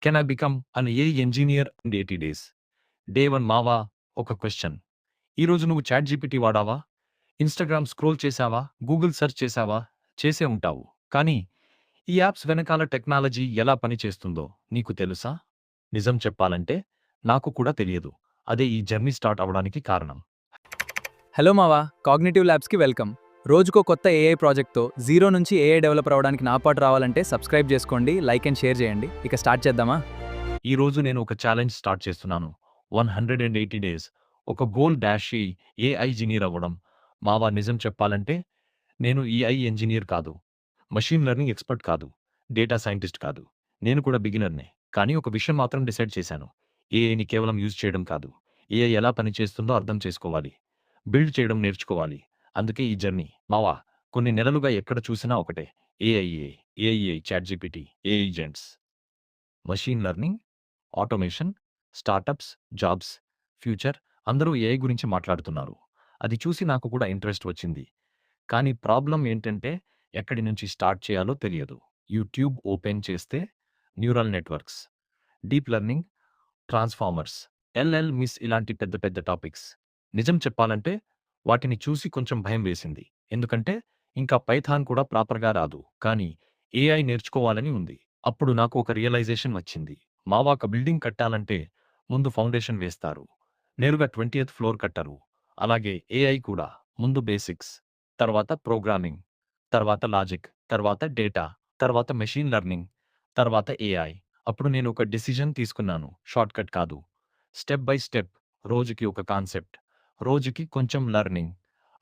Can I become an AI engineer in 80 days? Day 1 మావా ఒక question. ఈరోజు నువ్వు చాట్ జీపీటీ వాడావా? ఇన్‌స్టాగ్రామ్ స్క్రోల్ చేశావా? గూగుల్ సెర్చ్ చేశావా? చేసే ఉంటావు. కానీ ఈ యాప్స్ వెనకాల టెక్నాలజీ ఎలా పనిచేస్తుందో నీకు తెలుసా? నిజం చెప్పాలంటే నాకు కూడా తెలియదు. అదే ఈ జర్నీ స్టార్ట్ అవ్వడానికి కారణం. హలో మావా, కాగ్నిటివ్ ల్యాబ్స్కి వెల్కమ్. రోజుకో కొత్త ఏఐ ప్రాజెక్ట్తో జీరో నుంచి ఏఐ డెవలపర్ అవడానికి నా పాటు రావాలంటే సబ్స్క్రైబ్ చేసుకోండి, లైక్ అండ్ షేర్ చేయండి. ఇక స్టార్ట్ చేద్దామా? ఈరోజు నేను ఒక ఛాలెంజ్ స్టార్ట్ చేస్తున్నాను. 180 డేస్ ఒక గోల్ డాష్ ఏఐ ఇంజినీర్ అవ్వడం. మావా నిజం చెప్పాలంటే నేను ఏఐ ఇంజినీర్ కాదు. మెషిన్ లెర్నింగ్ ఎక్స్‌పర్ట్ కాదు. డేటా సైంటిస్ట్ కాదు. నేను కూడా బిగినర్‌నే. కానీ ఒక విషయం మాత్రం డిసైడ్ చేశాను. ఏఐని కేవలం యూజ్ చేయడం కాదు. ఏఐ ఎలా పనిచేస్తుందో అర్థం చేసుకోవాలి. బిల్డ్ చేయడం నేర్చుకోవాలి. అందుకే ఈ జర్నీ. మావా కొన్ని నెలలుగా ఎక్కడ చూసినా ఒకటే. AI, ChatGPT, AI agents, machine learning, automation, startups, jobs, future అందరూ ఏఐ గురించి మాట్లాడుతున్నారు. అది చూసి నాకు కూడా ఇంట్రెస్ట్ వచ్చింది. కానీ ప్రాబ్లమ్ ఏంటంటే ఎక్కడి నుంచి స్టార్ట్ చేయాలో తెలియదు. యూట్యూబ్ ఓపెన్ చేస్తే neural networks, deep learning, transformers, LLMs ఇలాంటి పెద్ద పెద్ద టాపిక్స్. నిజం చెప్పాలంటే వాటిని చూసి కొంచెం భయం వేసింది. ఎందుకంటే ఇంకా పైథాన్ కూడా ప్రాపర్‌గా రాదు. కానీ ఏఐ నేర్చుకోవాలని ఉంది. అప్పుడు నాకు ఒక రియలైజేషన్ వచ్చింది. మావా ఒక బిల్డింగ్ కట్టాలంటే ముందు ఫౌండేషన్ వేస్తారు. నేరుగా 20th ఫ్లోర్ కట్టరు. అలాగే ఏఐ కూడా ముందు బేసిక్స్, తర్వాత ప్రోగ్రామింగ్, తర్వాత లాజిక్, తర్వాత డేటా, తర్వాత మెషిన్ లెర్నింగ్, తర్వాత ఏఐ. అప్పుడు నేను ఒక డిసిజన్ తీసుకున్నాను. షార్ట్‌కట్ కాదు. స్టెప్ బై స్టెప్, రోజుకి ఒక కాన్సెప్ట్, రోజుకి కొంచెం లెర్నింగ్,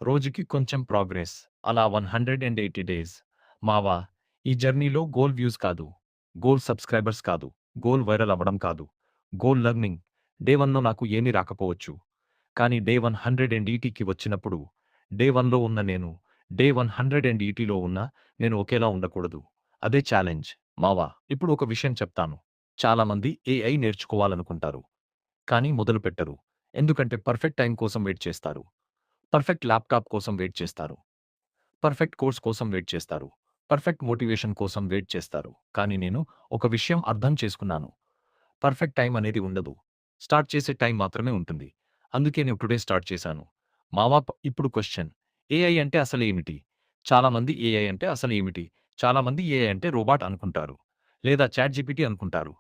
రోజుకి కొంచెం ప్రోగ్రెస్. అలా 180 డేస్. మావా ఈ జర్నీలో గోల్ వ్యూస్ కాదు. గోల్ సబ్స్క్రైబర్స్ కాదు. గోల్ వైరల్ అవ్వడం కాదు. Goal learning. డే 1లో నాకు ఏమీ రాకపోవచ్చు. కానీ డే 180కి వచ్చినప్పుడు డే 1లో ఉన్న నేను, డే 180లో ఉన్న నేను ఒకేలా ఉండకూడదు. అదే ఛాలెంజ్. మావా ఇప్పుడు ఒక విషయం చెప్తాను. చాలామంది ఏఐ నేర్చుకోవాలనుకుంటారు. కానీ మొదలుపెట్టరు. ఎందుకంటే పర్ఫెక్ట్ టైం కోసం వెయిట్ చేస్తారు. పర్ఫెక్ట్ ల్యాప్‌టాప్ కోసం వెయిట్ చేస్తారు. పర్ఫెక్ట్ కోర్స్ కోసం వెయిట్ చేస్తారు. పర్ఫెక్ట్ మోటివేషన్ కోసం వెయిట్ చేస్తారు. కానీ నేను ఒక విషయం అర్థం చేసుకున్నాను. పర్ఫెక్ట్ టైం అనేది ఉండదు. స్టార్ట్ చేసే టైం మాత్రమే ఉంటుంది. అందుకే నేను టుడే స్టార్ట్ చేశాను. ఇప్పుడు క్వెషన్. ఏఐ అంటే అసలేమిటి? చాలామంది ఏఐ అంటే అసలేమిటి? చాలామంది ఏఐ అంటే రోబాట్ అనుకుంటారు. లేదా చాట్ జీపీటీ అనుకుంటారు.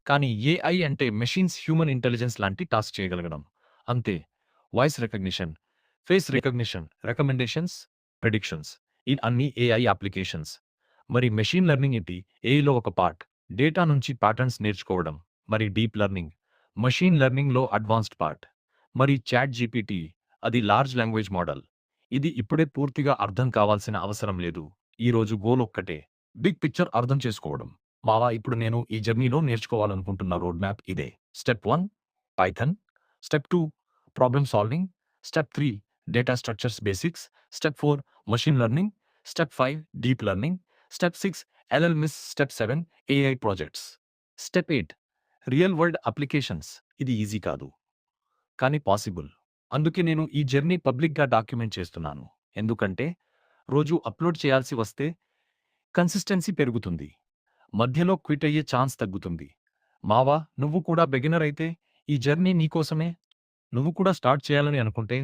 కానీ ఏఐ అంటే మెషిన్స్ హ్యూమన్ ఇంటెలిజెన్స్ లాంటి టాస్క్ చేయగలగడం. అంతే. Voice recognition, face recognition, recommendations, predictions అన్నీ ఏఐ అప్లికేషన్స్. మరి మెషిన్ లెర్నింగ్ ఏంటి? ఏఐలో ఒక పార్ట్. డేటా నుంచి ప్యాటర్న్స్ నేర్చుకోవడం. మరి డీప్ లెర్నింగ్, మెషిన్ లెర్నింగ్‌లో అడ్వాన్స్డ్ పార్ట్. మరి చాట్ జీపీటీ అది లార్జ్ లాంగ్వేజ్ మోడల్. ఇది ఇప్పుడే పూర్తిగా అర్థం కావాల్సిన అవసరం లేదు. ఈరోజు గోల్ ఒక్కటే. బిగ్ పిక్చర్ అర్థం చేసుకోవడం. మావా ఇప్పుడు నేను ఈ జర్నీలో నేర్చుకోవాలనుకుంటున్న రోడ్ మ్యాప్ ఇదే. Step 1 Python, step 2 problem solving, step 3 data structures basics, step 4 machine learning, step 5 deep learning, step 6 LLMs, step 7 AI projects, step 8 real world applications. ఇది ఈజీ కాదు. కానీ పాసిబుల్. అందుకే నేను ఈ జర్నీ పబ్లిక్‌గా డాక్యుమెంట్ చేస్తున్నాను. ఎందుకంటే రోజు అప్‌లోడ్ చేయాల్సి వస్తే కన్సిస్టెన్సీ పెరుగుతుంది. మధ్యలో క్విట్ అయ్యే ఛాన్స్ తగ్గుతుంది. మావా నువ్వు కూడా బిగినర్ అయితే ఈ జర్నీ నీకోసమే. నువ్వు కూడా స్టార్ట్ చేయాలని అనుకుంటే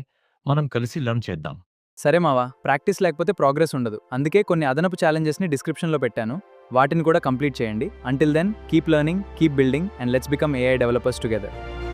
మనం కలిసి లెర్న్ చేద్దాం. సరే మావా, ప్రాక్టీస్ లేకపోతే ప్రోగ్రెస్ ఉండదు. అందుకే కొన్ని అదనపు ఛాలెంజెస్ని డిస్క్రిప్షన్లో పెట్టాను. వాటిని కూడా కంప్లీట్ చేయండి. Until then keep learning, keep building and let's become AI developers together.